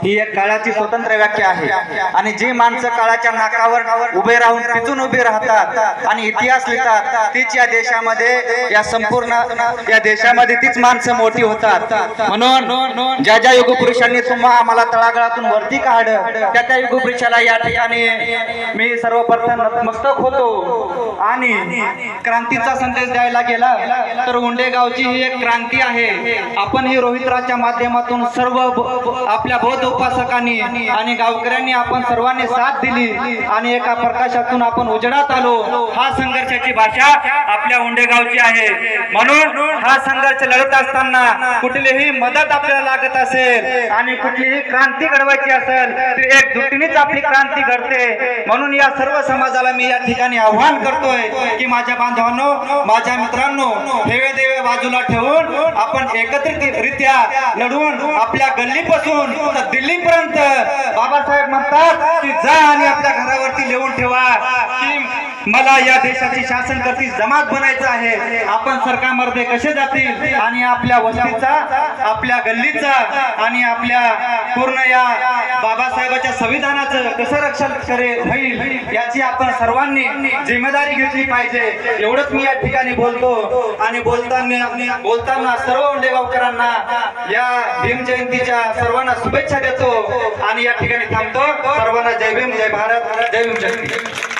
ही एक काळाची स्वतंत्र व्याख्या आहे आणि जी माणसं काळाच्या नाकावर उभे राहून पिचून उभे राहतात आणि इतिहास लिहितात तीच या देशामध्ये या संपूर्ण या देशामध्ये तीच माणसं मोठी होतात। म्हणून ज्या ज्या युगपुरुषांनी तुम्हा आम्हाला तळागाळातून वरती काढलं त्या त्या युगपुरुषाला या ठिकाणी मी सर्वप्रथम नतमस्तक होतो। आणि क्रांतीचा संदेश द्यायला गेला तर उंडेगावची ही एक क्रांती आहे। आपण ही रोहितराजच्या माध्यमातून सर्व आपल्या बौद्ध उपासकांनी आणि गावकऱ्यांनी आपण सर्वांनी साथ दिली आणि एका प्रकाशातून आपण उजेडात आलो। हा संघर्षाची भाषा आपल्या उंडेगावची आहे। म्हणून हा संघर्ष लढत असताना कुठलीही मदत आपल्याला लागत असेल आणि कुठलीही क्रांती घडवायची असेल तर एकजुटीनेच आपली क्रांती घडते। म्हणून या सर्व समाजाला मी या ठिकाणी आव्हान करतोय की माझ्या बांधवांनो, माझ्या मित्रांनो, हेवे देवे बाजूला ठेवून आपण एकत्रितरित्या लढून आपल्या गल्लीपासून तर दिल्लीपर्यंत बाबासाहेब म्हणतात की जा आणि आपल्या घरावरती लिहून ठेवा की मला या देशाची शासनकर्ती जमात बनायचं आहे। आपण सरकारमध्ये कसे जातील आणि आपल्या वस्तीचा, आपल्या गल्लीचा आणि आपल्या पूर्ण या बाबासाहेबांच्या संविधानाचं कसं रक्षण होईल याची आपण सर्वांनी जिम्मेदारी घेतली पाहिजे। एवढंच मी या ठिकाणी बोलतो आणि बोलताना सर्व उंडेगावकरांना या भीम जयंतीच्या सर्वांना शुभेच्छा देतो आणि या ठिकाणी थांबतो। सर्वांना जय भीम, जय भारत, जय भीम जयंती।